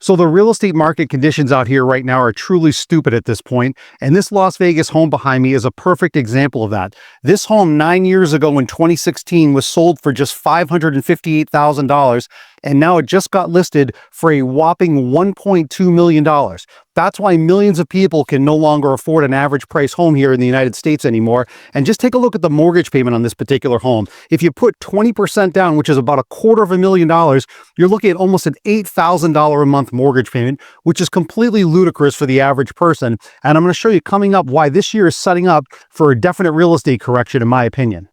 So the real estate market conditions out here right now are truly stupid at this point, and this Las Vegas home behind me is a perfect example of that. This home 9 years ago in 2016 was sold for just $558,000, and now it just got listed for a whopping $1.2 million. That's why millions of people can no longer afford an average price home here in the United States anymore. And just take a look at the mortgage payment on this particular home. If you put 20% down, which is about $250,000, you're looking at almost an $8,000 a month mortgage payment, which is completely ludicrous for the average person. And I'm going to show you coming up why this year is setting up for a definite real estate correction, in my opinion.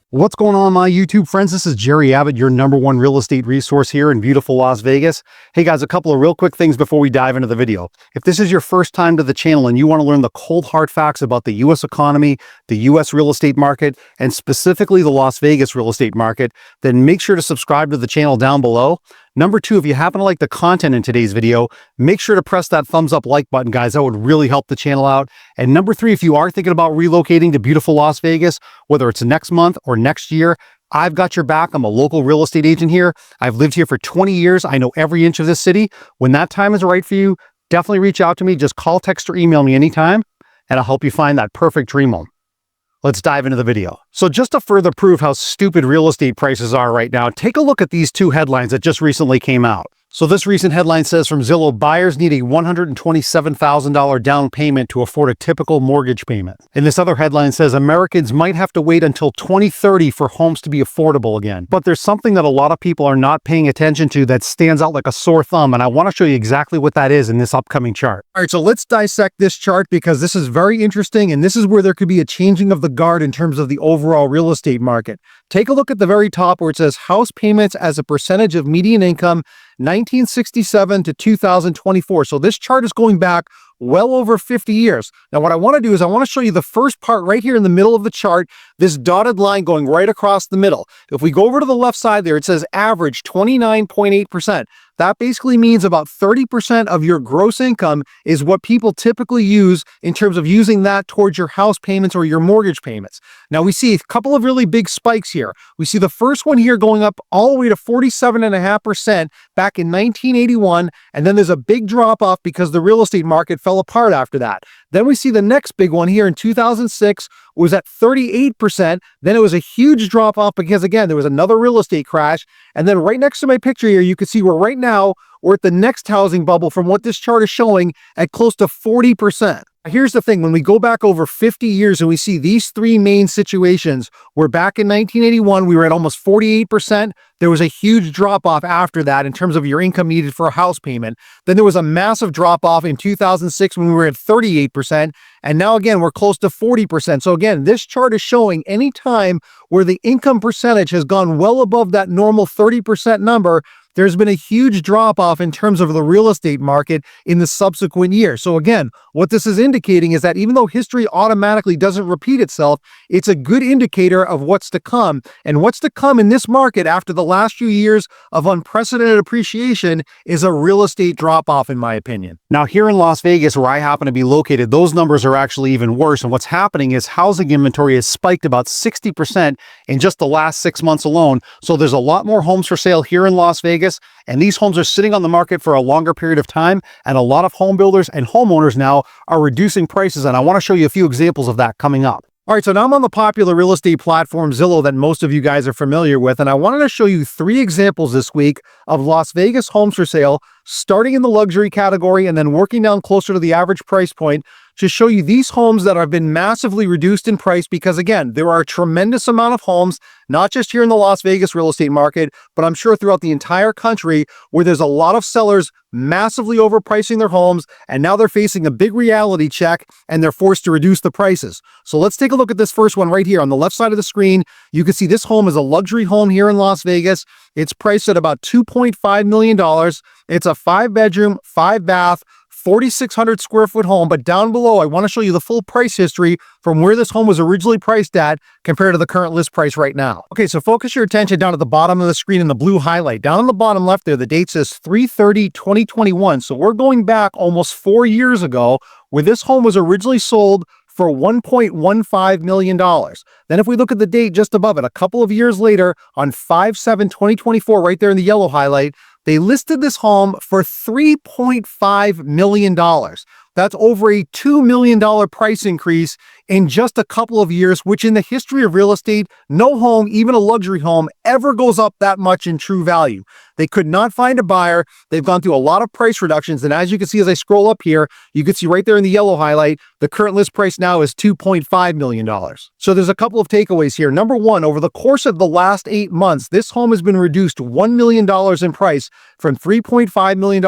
What's going on, my YouTube friends? This is Jerry Abbott, your #1 real estate resource here in beautiful Las Vegas. Hey guys, a couple of real quick things before we dive into the video. If this is your first time to the channel and you want to learn the cold hard facts about the US economy, the US real estate market, and specifically the Las Vegas real estate market, then make sure to subscribe to the channel down below. Number 2, if you happen to like the content in today's video, make sure to press that thumbs up like button, guys. That would really help the channel out. And number 3, if you are thinking about relocating to beautiful Las Vegas, whether it's next month or next year, I've got your back. I'm a local real estate agent here. I've lived here for 20 years. I know every inch of this city. When that time is right for you, definitely reach out to me. Just call, text, or email me anytime, and I'll help you find that perfect dream home. Let's dive into the video. So just to further prove how stupid real estate prices are right now, take a look at these two headlines that just recently came out. So this recent headline says from Zillow, buyers need a $127,000 down payment to afford a typical mortgage payment. And this other headline says Americans might have to wait until 2030 for homes to be affordable again. But there's something that a lot of people are not paying attention to that stands out like a sore thumb, and I want to show you exactly what that is in this upcoming chart. All right, so let's dissect this chart because this is very interesting, and this is where there could be a changing of the guard in terms of the overall real estate market. Take a look at the very top where it says house payments as a percentage of median income 1967 to 2024. So this chart is going back well over 50 years. Now, what I want to do is I want to show you the first part right here in the middle of the chart, this dotted line going right across the middle. If we go over to the left side there, it says average 29.8%. That basically means about 30% of your gross income is what people typically use in terms of using that towards your house payments or your mortgage payments. Now we see a couple of really big spikes here. We see the first one here going up all the way to 47.5% back in 1981, and then there's a big drop off because the real estate market fell apart after that. Then we see the next big one here in 2006 was at 38%. Then it was a huge drop off because, again, there was another real estate crash. And then right next to my picture here, you can see where right now we're at the next housing bubble from what this chart is showing at close to 40%. Here's the thing, when we go back over 50 years and we see these three main situations, where back in 1981, we were at almost 48%. There was a huge drop off after that in terms of your income needed for a house payment. Then there was a massive drop off in 2006 when we were at 38%. And now again, we're close to 40%. So again, this chart is showing any time where the income percentage has gone well above that normal 30% number, there's been a huge drop off in terms of the real estate market in the subsequent year. So again, what this is indicating is that even though history automatically doesn't repeat itself, it's a good indicator of what's to come. And what's to come in this market after the last few years of unprecedented appreciation is a real estate drop off, in my opinion. Now here in Las Vegas, where I happen to be located, those numbers are actually even worse. And what's happening is housing inventory has spiked about 60% in just the last 6 months alone. So there's a lot more homes for sale here in Las Vegas. And these homes are sitting on the market for a longer period of time, and a lot of home builders and homeowners now are reducing prices, and I want to show you a few examples of that coming up. All right, so now I'm on the popular real estate platform Zillow that most of you guys are familiar with, and I wanted to show you 3 examples this week of Las Vegas homes for sale, starting in the luxury category and then working down closer to the average price point to show you these homes that have been massively reduced in price because, again, there are a tremendous amount of homes, not just here in the Las Vegas real estate market, but I'm sure throughout the entire country where there's a lot of sellers massively overpricing their homes, and now they're facing a big reality check and they're forced to reduce the prices. So let's take a look at this first one right here on the left side of the screen. You can see this home is a luxury home here in Las Vegas. It's priced at about $2.5 million. It's a 5-bedroom, 5-bath, 4,600 square foot home, but down below, I want to show you the full price history from where this home was originally priced at compared to the current list price right now. Okay, so focus your attention down at the bottom of the screen in the blue highlight. Down on the bottom left there, the date says 3/30/2021. So we're going back almost 4 years ago where this home was originally sold for $1.15 million. Then if we look at the date just above it, a couple of years later, on 5/7/2024, right there in the yellow highlight, they listed this home for $3.5 million. That's over a $2 million price increase in just a couple of years, which in the history of real estate, no home, even a luxury home, ever goes up that much in true value. They could not find a buyer. They've gone through a lot of price reductions. And as you can see, as I scroll up here, you can see right there in the yellow highlight, the current list price now is $2.5 million. So there's a couple of takeaways here. Number one, over the course of the last 8 months, this home has been reduced $1 million in price from $3.5 million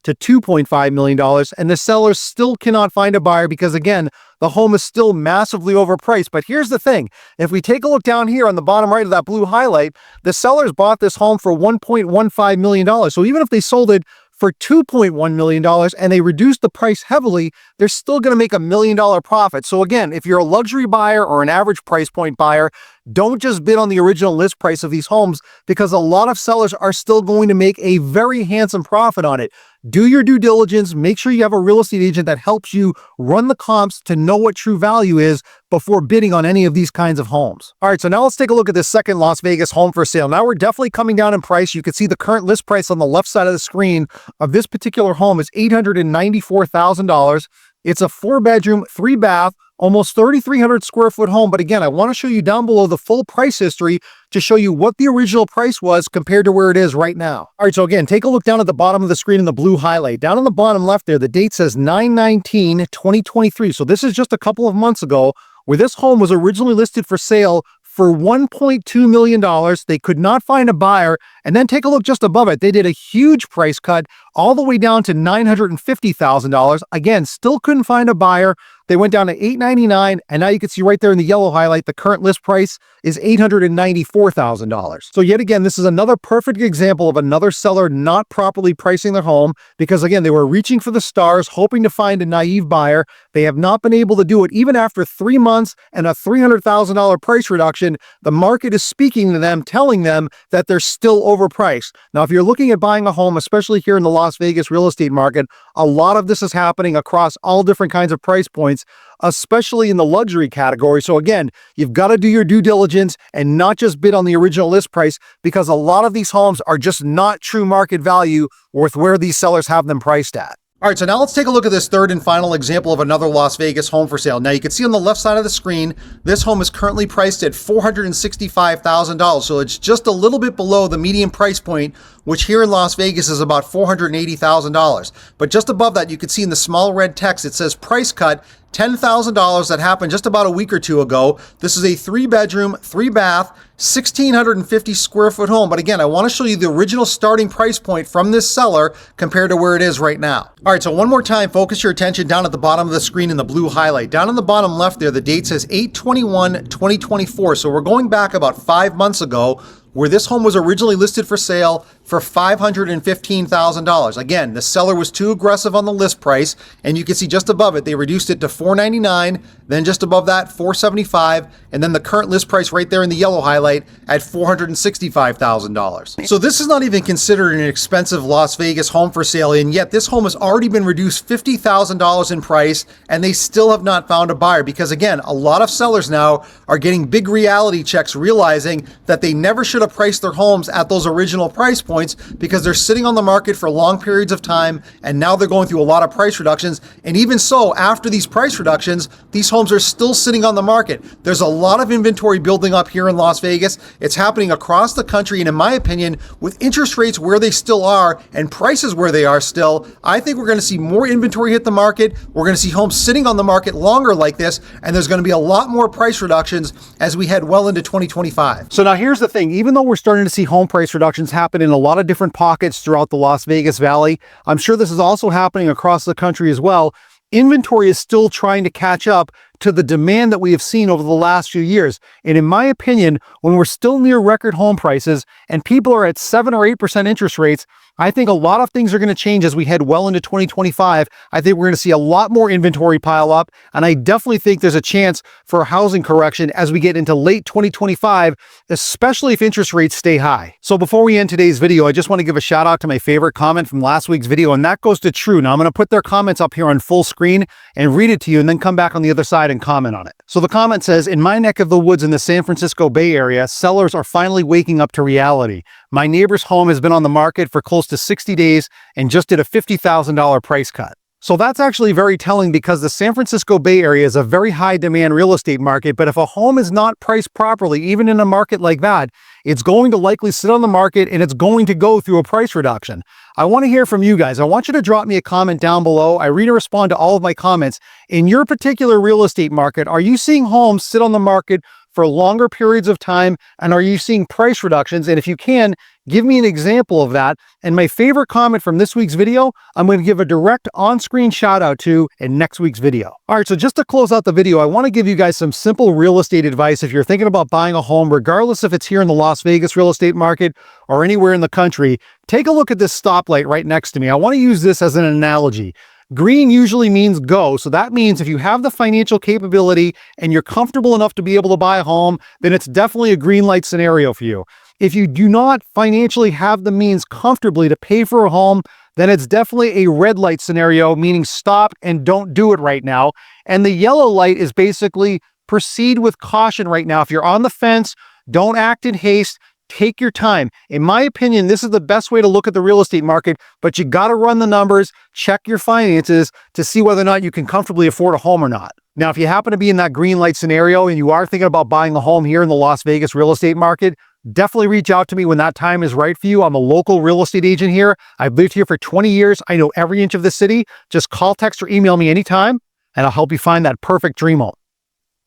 to $2.5 million. And the sellers still cannot find a buyer because, again, the home is still massively overpriced. But here's the thing. If we take a look down here on the bottom right of that blue highlight, the sellers bought this home for $1.15 million. So even if they sold it for $2.1 million and they reduced the price heavily, they're still going to make $1 million profit. So again, if you're a luxury buyer or an average price point buyer, don't just bid on the original list price of these homes, because a lot of sellers are still going to make a very handsome profit on it. Do your due diligence. Make sure you have a real estate agent that helps you run the comps to know what true value is before bidding on any of these kinds of homes. All right, so now let's take a look at this second Las Vegas home for sale. Now we're definitely coming down in price. You can see the current list price on the left side of the screen of this particular home is $894,000. It's a 4-bedroom, 3-bath, almost 3,300 square foot home. But again, I want to show you down below the full price history to show you what the original price was compared to where it is right now. All right, so again, take a look down at the bottom of the screen in the blue highlight. Down on the bottom left there, the date says 9/19/2023. So this is just a couple of months ago, where this home was originally listed for sale for $1.2 million. They could not find a buyer. And then take a look just above it. They did a huge price cut all the way down to $950,000. Again, still couldn't find a buyer. They went down to $899,000, and now you can see right there in the yellow highlight, the current list price is $894,000. So yet again, this is another perfect example of another seller not properly pricing their home, because again, they were reaching for the stars, hoping to find a naive buyer. They have not been able to do it. Even after 3 months and a $300,000 price reduction, the market is speaking to them, telling them that they're still overpriced. Now, if you're looking at buying a home, especially here in the Las Vegas real estate market, a lot of this is happening across all different kinds of price points, especially in the luxury category. So again, you've got to do your due diligence and not just bid on the original list price, because a lot of these homes are just not true market value worth where these sellers have them priced at. All right, so now let's take a look at this third and final example of another Las Vegas home for sale. Now you can see on the left side of the screen, this home is currently priced at $465,000. So it's just a little bit below the median price point, which here in Las Vegas is about $480,000. But just above that, you can see in the small red text, it says price cut $10,000. That happened just about a week or two ago. This is a 3-bedroom, 3-bath, 1,650 square foot home. But again, I want to show you the original starting price point from this seller compared to where it is right now. All right, so one more time, focus your attention down at the bottom of the screen in the blue highlight. Down on the bottom left there, the date says 8/21/2024. So we're going back about 5 months ago, where this home was originally listed for sale for $515,000. Again, the seller was too aggressive on the list price, and you can see just above it, they reduced it to $499,000, then just above that, $475,000, and then the current list price right there in the yellow highlight at $465,000. So this is not even considered an expensive Las Vegas home for sale, and yet this home has already been reduced $50,000 in price, and they still have not found a buyer, because again, a lot of sellers now are getting big reality checks, realizing that they never should have priced their homes at those original price points, because they're sitting on the market for long periods of time, and now they're going through a lot of price reductions. And even so, after these price reductions, these homes are still sitting on the market. There's a lot of inventory building up here in Las Vegas. It's happening across the country, and in my opinion, with interest rates where they still are and prices where they are still, I think we're going to see more inventory hit the market. We're going to see homes sitting on the market longer like this, and there's going to be a lot more price reductions as we head well into 2025. So now here's the thing. Even though we're starting to see home price reductions happen in a lot of different pockets throughout the Las Vegas Valley, I'm sure this is also happening across the country as well. Inventory is still trying to catch up to the demand that we have seen over the last few years. And in my opinion, when we're still near record home prices and people are at 7 or 8% interest rates, I think a lot of things are going to change as we head well into 2025. I think we're going to see a lot more inventory pile up, and I definitely think there's a chance for a housing correction as we get into late 2025, especially if interest rates stay high. So before we end today's video, I just want to give a shout out to my favorite comment from last week's video, and that goes to True. Now I'm going to put their comments up here on full screen and read it to you, and then come back on the other side side and comment on it. So the comment says, in my neck of the woods in the San Francisco Bay Area, sellers are finally waking up to reality. My neighbor's home has been on the market for close to 60 days and just did a $50,000 price cut. So that's actually very telling because the San Francisco Bay Area is a very high demand real estate market, but if a home is not priced properly, even in a market like that, it's going to likely sit on the market and it's going to go through a price reduction. I want to hear from you guys. I want you to drop me a comment down below. I read and respond to all of my comments. In your particular real estate market, are you seeing homes sit on the market for longer periods of time? And are you seeing price reductions? And if you can, give me an example of that. And my favorite comment from this week's video, I'm going to give a direct on-screen shout out to in next week's video. All right, so just to close out the video, I want to give you guys some simple real estate advice if you're thinking about buying a home, regardless if it's here in the Las Vegas real estate market or anywhere in the country. Take a look at this stoplight right next to me. I want to use this as an analogy. Green usually means go. So that means if you have the financial capability and you're comfortable enough to be able to buy a home, then it's definitely a green light scenario for you. If you do not financially have the means comfortably to pay for a home, then it's definitely a red light scenario, meaning stop and don't do it right now. And the yellow light is basically proceed with caution right now. If you're on the fence, don't act in haste. Take your time. In my opinion, this is the best way to look at the real estate market, but you got to run the numbers, check your finances to see whether or not you can comfortably afford a home or not. Now, if you happen to be in that green light scenario and you are thinking about buying a home here in the Las Vegas real estate market, definitely reach out to me when that time is right for you. I'm a local real estate agent here. I've lived here for 20 years. I know every inch of the city. Just call, text, or email me anytime, and I'll help you find that perfect dream home.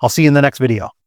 I'll see you in the next video.